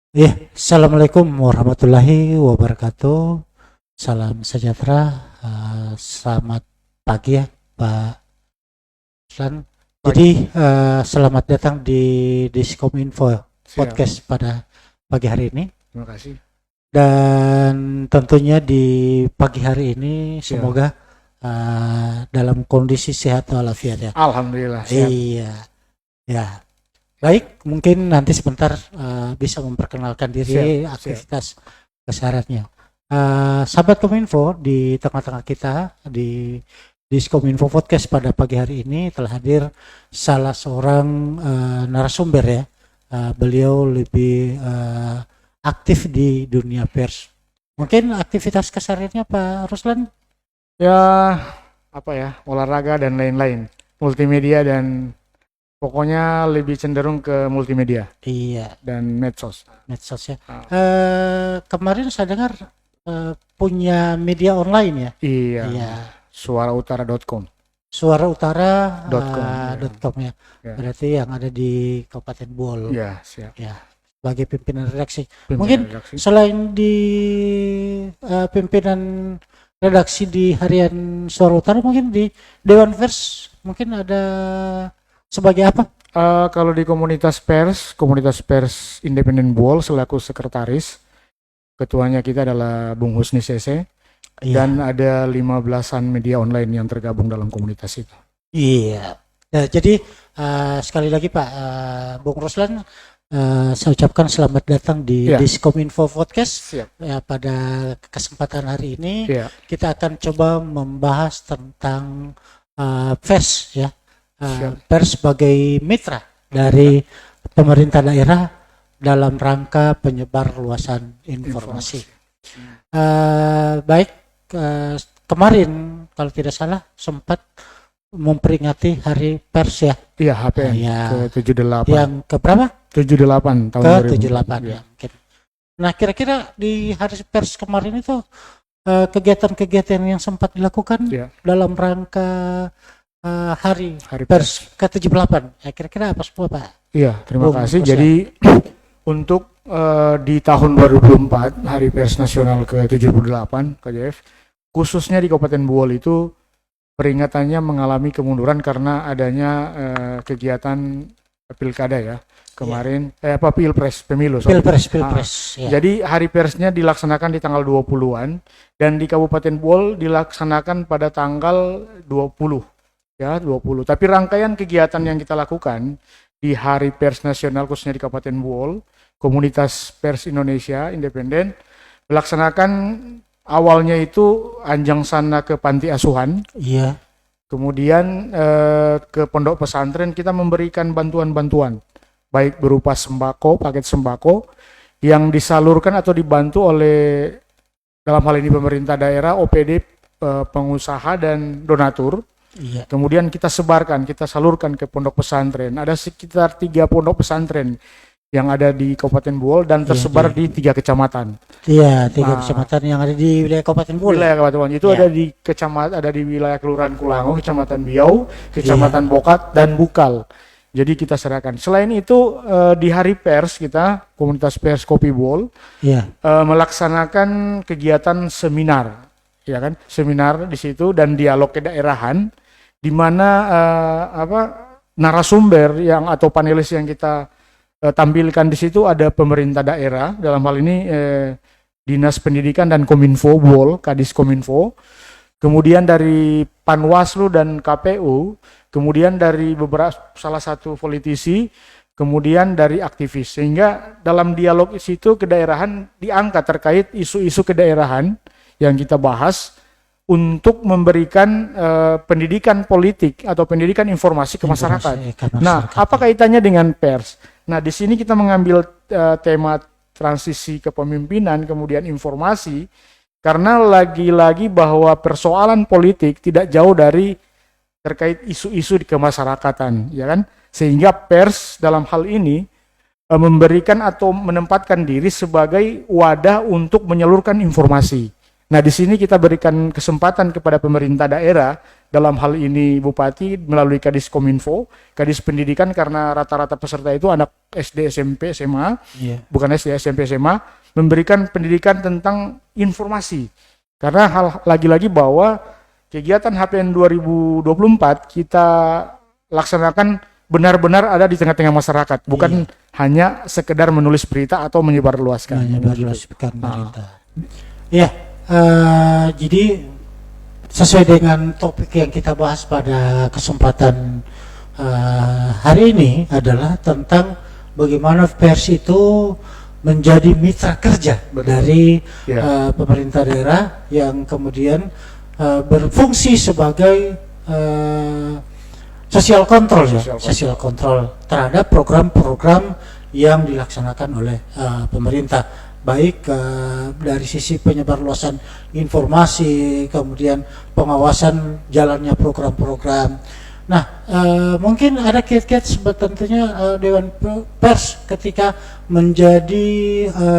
Ya, Assalamualaikum warahmatullahi wabarakatuh. Salam sejahtera. Selamat pagi ya, Pak Ruslan. Pagi. Jadi, selamat datang di Diskominfo Siap. podcast pada pagi hari ini. Terima kasih. Dan tentunya di pagi hari ini semoga dalam kondisi sehat walafiat ya. Alhamdulillah siap. Iya, ya. Baik, mungkin nanti sebentar bisa memperkenalkan diri, Siap. aktivitas kesehariannya. Sahabat Kominfo, di tengah-tengah kita di Diskominfo Podcast pada pagi hari ini telah hadir salah seorang narasumber ya. Beliau lebih aktif di dunia pers. Mungkin aktivitas kesehariannya Pak Ruslan? Ya, olahraga dan lain-lain. Multimedia dan pokoknya lebih cenderung ke multimedia Iya, dan medsos. medsos ya. Kemarin saya dengar punya media online ya. Iya. Iya. Suarautara.com. Suarautara.com ya. Ya. Berarti yang ada di Kabupaten Bol. Ya, siap. Ya. Sebagai pimpinan redaksi. Pimpinan Mungkin redaksi. selain di pimpinan redaksi di Harian Suara Utara, mungkin di Dewan Pers mungkin ada sebagai apa? Kalau di komunitas pers Independen Bol selaku sekretaris, ketuanya kita adalah Bung Husni CC. Iya. Dan ada 15-an media online yang tergabung dalam komunitas itu. Iya. Nah, jadi sekali lagi Pak Bung Ruslan, saya ucapkan selamat datang di Diskominfo Podcast. Siap. Ya, pada kesempatan hari ini kita akan coba membahas tentang pers ya. Pers sebagai mitra dari pemerintah daerah dalam rangka penyebar luasan informasi. Baik, kemarin kalau tidak salah sempat memperingati Hari Pers ya. Iya, HPN ke-78. Yang ke berapa? 78 tahun ke-78 ya. Mungkin. Nah, kira-kira di Hari Pers kemarin itu kegiatan-kegiatan yang sempat dilakukan dalam rangka Hari Pers ke-78. Ya, kira-kira apa semua, Pak? Iya, terima kasih. Jadi untuk di tahun 2024 Hari Pers Nasional ke-78 KJF, khususnya di Kabupaten Buol itu peringatannya mengalami kemunduran karena adanya kegiatan pilkada ya kemarin, pilpres, pemilu. Pilpres. Ya. Jadi hari persnya dilaksanakan di tanggal 20-an dan di Kabupaten Buol dilaksanakan pada tanggal 20. Ya, 20. Tapi rangkaian kegiatan yang kita lakukan di Hari Pers Nasional khususnya di Kabupaten Buol, Komunitas Pers Indonesia Independen melaksanakan awalnya itu anjang sana ke panti asuhan. Iya. Kemudian ke pondok pesantren kita memberikan bantuan-bantuan baik berupa sembako, paket sembako yang disalurkan atau dibantu oleh dalam hal ini pemerintah daerah, OPD, pengusaha dan donatur. Iya. Kemudian kita salurkan ke pondok pesantren. Ada sekitar 3 pondok pesantren yang ada di Kabupaten Buol dan tersebar di 3 kecamatan. Iya, 3 kecamatan yang ada di wilayah Kabupaten Buol. Wilayah Kabupaten Buol itu ada di wilayah Kelurahan Kulango, Kecamatan Biau, Kecamatan Bokat dan Bukal. Jadi kita serahkan. Selain itu di Hari Pers kita Komunitas Pers Kopi Buol melaksanakan kegiatan seminar, ya kan? Seminar di situ dan dialog kedaerahan di mana narasumber atau panelis yang kita tampilkan di situ ada pemerintah daerah, dalam hal ini Dinas Pendidikan dan Kominfo Buol, Kadis Kominfo, kemudian dari Panwaslu dan KPU, kemudian dari salah satu politisi, kemudian dari aktivis, sehingga dalam dialog itu kedaerahan diangkat terkait isu-isu kedaerahan yang kita bahas untuk memberikan pendidikan politik atau pendidikan informasi ke masyarakat. Nah, apa kaitannya dengan pers? Nah, di sini kita mengambil tema transisi kepemimpinan, kemudian informasi, karena lagi-lagi bahwa persoalan politik tidak jauh dari terkait isu-isu di kemasyarakatan, ya kan? Sehingga pers dalam hal ini memberikan atau menempatkan diri sebagai wadah untuk menyalurkan informasi. Nah, di sini kita berikan kesempatan kepada pemerintah daerah, dalam hal ini Bupati melalui Kadis Kominfo, Kadis Pendidikan, karena rata-rata peserta itu anak SD, SMP, SMA, bukan SD, SMP, SMA, memberikan pendidikan tentang informasi. Karena lagi-lagi bahwa kegiatan HPN 2024 kita laksanakan benar-benar ada di tengah-tengah masyarakat, bukan hanya sekedar menulis berita atau menyebarluaskan. Menyebarluaskan berita. Iya. Jadi sesuai dengan topik yang kita bahas pada kesempatan hari ini adalah tentang bagaimana pers itu menjadi mitra kerja dari pemerintah daerah yang kemudian berfungsi sebagai social control terhadap program-program yang dilaksanakan oleh pemerintah, baik dari sisi penyebarluasan informasi, kemudian pengawasan jalannya program-program. Nah, mungkin ada kiat-kiat tentunya Dewan Pers ketika menjadi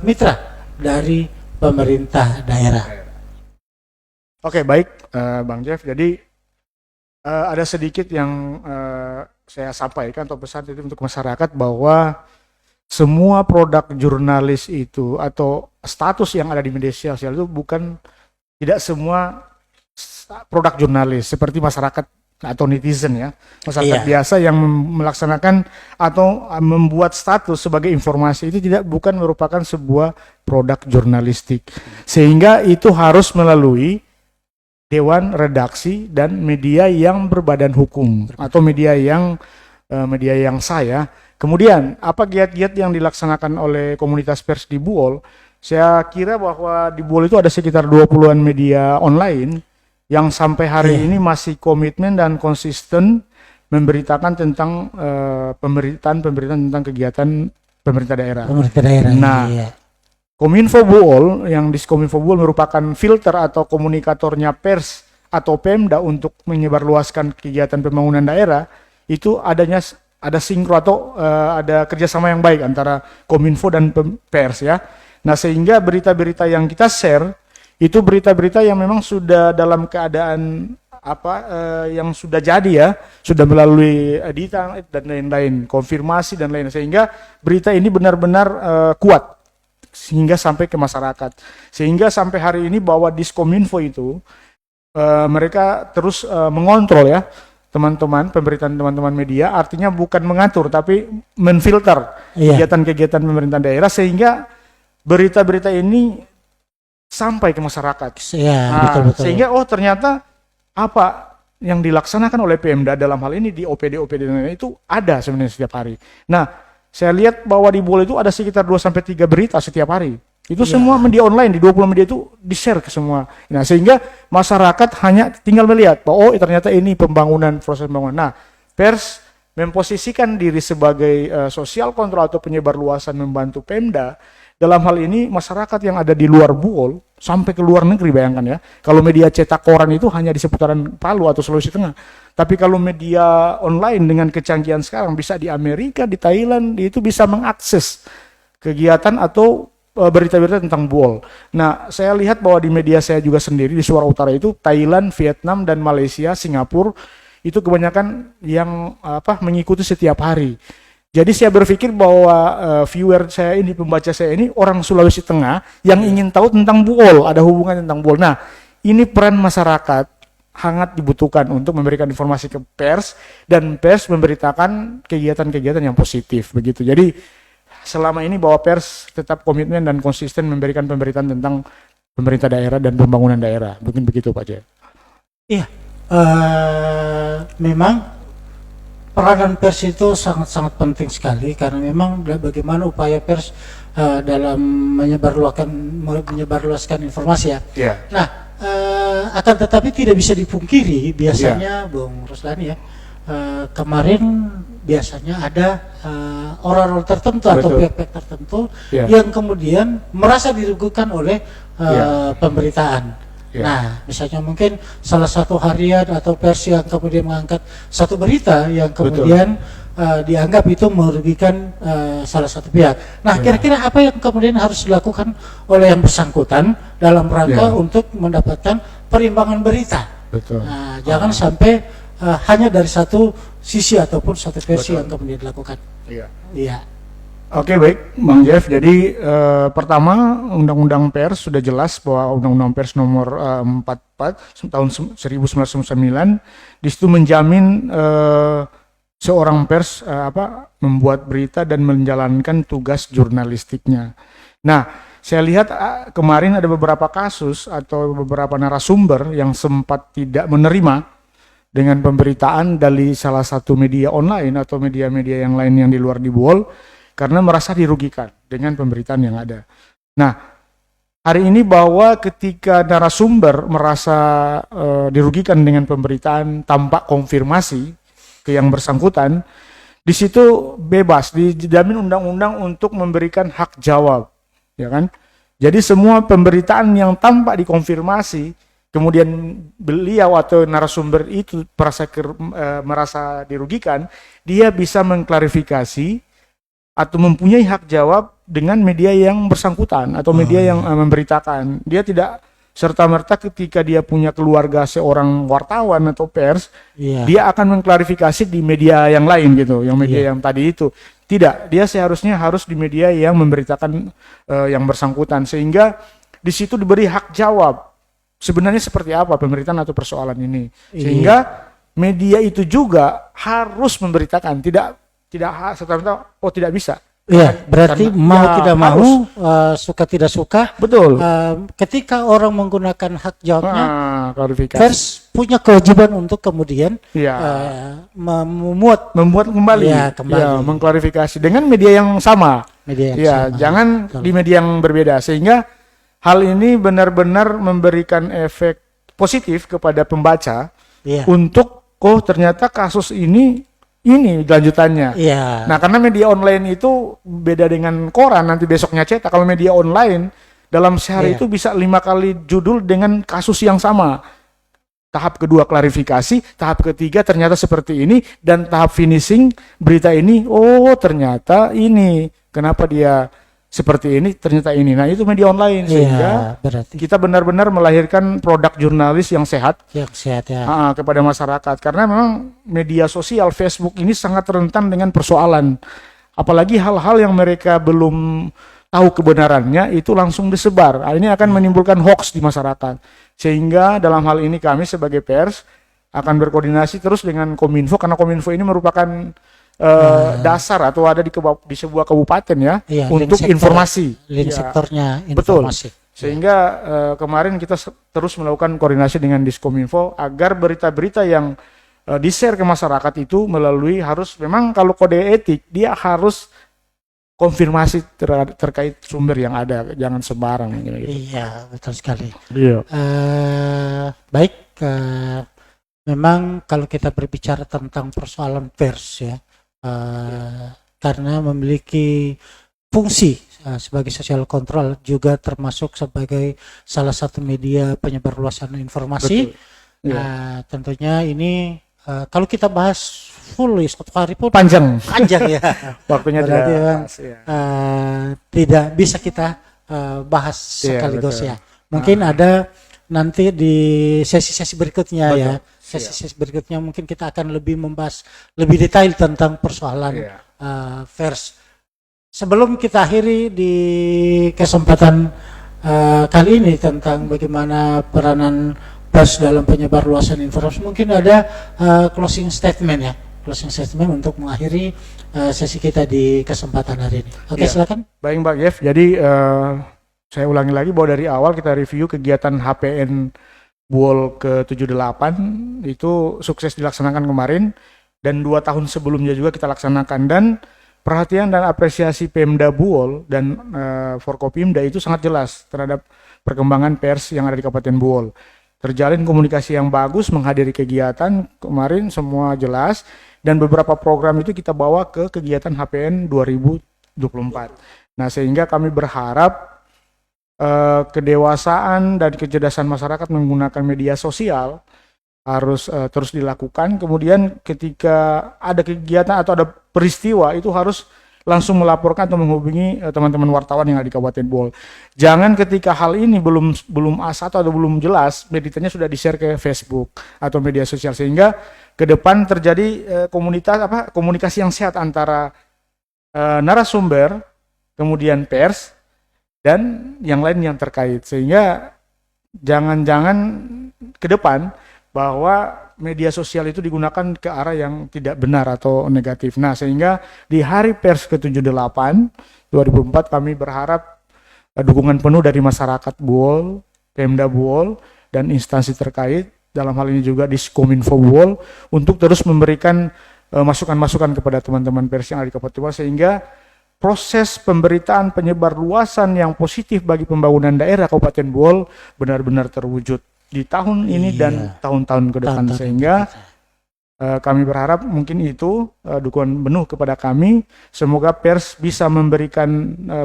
mitra dari pemerintah daerah. Oke, baik Bang Jeff. Jadi ada sedikit yang saya sampaikan atau pesan itu untuk masyarakat bahwa semua produk jurnalis itu atau status yang ada di media sosial itu tidak semua produk jurnalis seperti masyarakat atau netizen ya, masyarakat biasa yang melaksanakan atau membuat status sebagai informasi itu bukan merupakan sebuah produk jurnalistik, sehingga itu harus melalui dewan redaksi dan media yang berbadan hukum atau media yang sah ya. Kemudian, apa giat-giat yang dilaksanakan oleh komunitas pers di Buol? Saya kira bahwa di Buol itu ada sekitar 20-an media online yang sampai hari ini masih komitmen dan konsisten memberitakan tentang pemberitaan tentang kegiatan pemerintah daerah. Nah, Kominfo Buol, yang di Kominfo Buol merupakan filter atau komunikatornya pers atau Pemda untuk menyebarluaskan kegiatan pembangunan daerah, itu ada sinkro atau ada kerjasama yang baik antara Kominfo dan pers ya. Nah, sehingga berita-berita yang kita share itu berita-berita yang memang sudah dalam keadaan yang sudah jadi ya, sudah melalui editan dan lain-lain, konfirmasi dan lain, sehingga berita ini benar-benar kuat sehingga sampai ke masyarakat. Sehingga sampai hari ini bahwa Diskominfo itu mereka terus mengontrol ya teman-teman, pemberitaan teman-teman media, artinya bukan mengatur tapi menfilter kegiatan-kegiatan pemerintah daerah sehingga berita-berita ini sampai ke masyarakat. Betul. Sehingga ternyata apa yang dilaksanakan oleh Pemda dalam hal ini di OPD dan lain-lain itu ada sebenarnya setiap hari. Nah, saya lihat bahwa di Buol itu ada sekitar 2-3 berita setiap hari. Itu semua media online di 20 media itu di-share ke semua. Nah, sehingga masyarakat hanya tinggal melihat bahwa ternyata ini proses pembangunan. Nah, pers memposisikan diri sebagai social control atau penyebar luasan membantu Pemda. Dalam hal ini masyarakat yang ada di luar Buol sampai ke luar negeri, bayangkan ya. Kalau media cetak koran itu hanya di seputaran Palu atau Sulawesi Tengah. Tapi kalau media online dengan kecanggihan sekarang bisa di Amerika, di Thailand, itu bisa mengakses kegiatan atau berita-berita tentang Buol. Nah, saya lihat bahwa di media saya juga sendiri di Suara Utara itu Thailand, Vietnam dan Malaysia, Singapura itu kebanyakan yang mengikuti setiap hari. Jadi saya berpikir bahwa viewer saya ini, pembaca saya ini orang Sulawesi Tengah yang ingin tahu tentang Buol, ada hubungan tentang Buol. Nah, ini peran masyarakat sangat dibutuhkan untuk memberikan informasi ke pers dan pers memberitakan kegiatan-kegiatan yang positif begitu. Jadi selama ini bahwa pers tetap komitmen dan konsisten memberikan pemberitaan tentang pemerintah daerah dan pembangunan daerah. Mungkin begitu Pak Jaya. Iya, memang peranan pers itu sangat-sangat penting sekali karena memang bagaimana upaya pers dalam menyebarluaskan informasi ya. Yeah. Nah, akan tetapi tidak bisa dipungkiri biasanya Bung Ruslani ya, kemarin biasanya ada orang-orang tertentu atau pihak-pihak tertentu yang kemudian merasa dirugikan oleh pemberitaan. Nah, misalnya mungkin salah satu harian atau pers yang kemudian mengangkat satu berita yang kemudian dianggap itu merugikan salah satu pihak. Nah, kira-kira apa yang kemudian harus dilakukan oleh yang bersangkutan dalam rangka untuk mendapatkan perimbangan berita? Betul. Nah, jangan sampai hanya dari satu sisi ataupun satu versi yang kemudian dilakukan. Iya. Iya. Oke, baik, Bang Jeff. Jadi pertama, Undang-Undang Pers sudah jelas bahwa Undang-Undang Pers nomor 44 tahun 1999 di situ menjamin seorang pers membuat berita dan menjalankan tugas jurnalistiknya. Nah, saya lihat kemarin ada beberapa kasus atau beberapa narasumber yang sempat tidak menerima dengan pemberitaan dari salah satu media online atau media-media yang lain yang di luar di Buol, karena merasa dirugikan dengan pemberitaan yang ada. Nah, hari ini bahwa ketika narasumber merasa dirugikan dengan pemberitaan tanpa konfirmasi ke yang bersangkutan, di situ bebas, dijamin undang-undang untuk memberikan hak jawab, ya kan? Jadi semua pemberitaan yang tanpa dikonfirmasi, kemudian beliau atau narasumber itu merasa dirugikan, dia bisa mengklarifikasi atau mempunyai hak jawab dengan media yang bersangkutan atau media yang memberitakan. Dia tidak serta-merta ketika dia punya keluarga seorang wartawan atau pers, dia akan mengklarifikasi di media yang lain gitu, yang media yang tadi itu. Tidak, dia seharusnya harus di media yang memberitakan yang bersangkutan, sehingga di situ diberi hak jawab. Sebenarnya seperti apa pemberitaan atau persoalan ini, sehingga media itu juga harus memberitakan, tidak serta-merta tidak bisa. Iya, berarti mau tidak mau, suka tidak suka. Betul. Ketika orang menggunakan hak jawabnya, klarifikasi. pers punya kewajiban untuk kemudian membuat kembali, mengklarifikasi dengan media yang sama. Jangan di media yang berbeda, sehingga hal ini benar-benar memberikan efek positif kepada pembaca untuk ternyata kasus ini lanjutannya. Nah, karena media online itu beda dengan koran, nanti besoknya cetak. Kalau media online dalam sehari itu bisa 5 kali judul dengan kasus yang sama. Tahap kedua klarifikasi, tahap ketiga ternyata seperti ini, dan tahap finishing berita ini, ternyata ini. Kenapa dia seperti ini, ternyata ini. Nah, itu media online, sehingga kita benar-benar melahirkan produk jurnalis yang sehat, kepada masyarakat. Karena memang media sosial Facebook ini sangat rentan dengan persoalan, apalagi hal-hal yang mereka belum tahu kebenarannya itu langsung disebar. Ini akan menimbulkan hoax di masyarakat, sehingga dalam hal ini kami sebagai pers akan berkoordinasi terus dengan Kominfo, karena Kominfo ini merupakan dasar atau ada di sebuah kabupaten untuk informasi, sektornya informasi. Betul. Sehingga kemarin kita terus melakukan koordinasi dengan Diskominfo agar berita-berita yang di-share ke masyarakat itu melalui memang kalau kode etik dia harus konfirmasi terkait sumber yang ada, jangan sembarang. Iya, betul sekali. Iya. Baik, memang kalau kita berbicara tentang persoalan pers karena memiliki fungsi sebagai social control, juga termasuk sebagai salah satu media penyebar luasan informasi. Tentunya ini kalau kita bahas full satu hari pun panjang ya. Waktunya tidak bisa kita bahas sekaligus Mungkin ada nanti di sesi-sesi berikutnya Sesi berikutnya mungkin kita akan lebih membahas lebih detail tentang persoalan pers. Sebelum kita akhiri di kesempatan kali ini tentang bagaimana peranan pers dalam penyebar luasan informasi, mungkin ada closing statement untuk mengakhiri sesi kita di kesempatan hari ini. Oke, silakan. Baik, Mbak Jeff. Jadi saya ulangi lagi bahwa dari awal kita review kegiatan HPN Buol ke-78 itu sukses dilaksanakan kemarin, dan 2 tahun sebelumnya juga kita laksanakan, dan perhatian dan apresiasi Pemda Buol dan Forkopimda itu sangat jelas terhadap perkembangan pers yang ada di Kabupaten Buol. Terjalin komunikasi yang bagus, menghadiri kegiatan kemarin semua jelas, dan beberapa program itu kita bawa ke kegiatan HPN 2024. Nah, sehingga kami berharap kedewasaan dan kecerdasan masyarakat menggunakan media sosial harus terus dilakukan. Kemudian ketika ada kegiatan atau ada peristiwa itu harus langsung melaporkan atau menghubungi teman-teman wartawan yang ada di Kabupaten Bohol. Jangan ketika hal ini belum asal atau belum jelas, beritanya sudah di-share ke Facebook atau media sosial, sehingga ke depan terjadi komunikasi yang sehat antara narasumber, kemudian pers, dan yang lain yang terkait, sehingga jangan-jangan ke depan bahwa media sosial itu digunakan ke arah yang tidak benar atau negatif. Nah, sehingga di Hari Pers ke-78 2004 kami berharap dukungan penuh dari masyarakat Bohol, Pemda Bohol, dan instansi terkait, dalam hal ini juga Diskominfo Bohol, untuk terus memberikan masukan-masukan kepada teman-teman pers yang ada di Kabupaten Bohol, sehingga proses pemberitaan penyebar luasan yang positif bagi pembangunan daerah Kabupaten Bohol benar-benar terwujud di tahun ini dan tahun-tahun ke depan. Sehingga kami berharap mungkin itu dukungan penuh kepada kami. Semoga pers bisa memberikan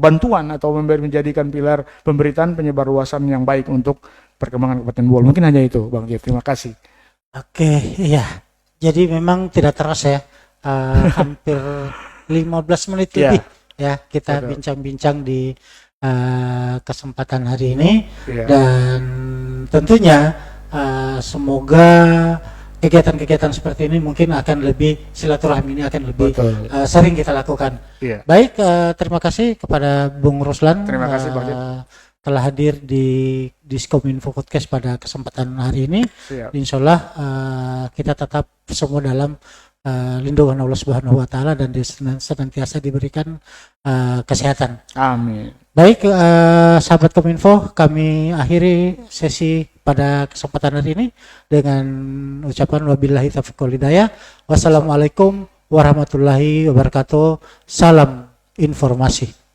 bantuan atau menjadikan pilar pemberitaan penyebar luasan yang baik untuk perkembangan Kabupaten Bohol. Mungkin hanya itu, Bang Jeff. Terima kasih. Oke, iya. Jadi memang tidak terasa ya, hampir 15 menit lebih ya kita bincang-bincang di kesempatan hari ini, dan tentunya semoga kegiatan-kegiatan seperti ini mungkin akan lebih, silaturahmi ini akan lebih sering kita lakukan. Baik, terima kasih kepada Bung Ruslan. Terima kasih Bang telah hadir di Diskominfo Podcast pada kesempatan hari ini. Insya Allah kita tetap semua dalam lindungan Allah Subhanahu wa taala dan senantiasa diberikan kesehatan. Amin. Baik, sahabat Kominfo, kami akhiri sesi pada kesempatan hari ini dengan ucapan wabillahi taufiq wal hidayah. Wassalamualaikum warahmatullahi wabarakatuh. Salam informasi.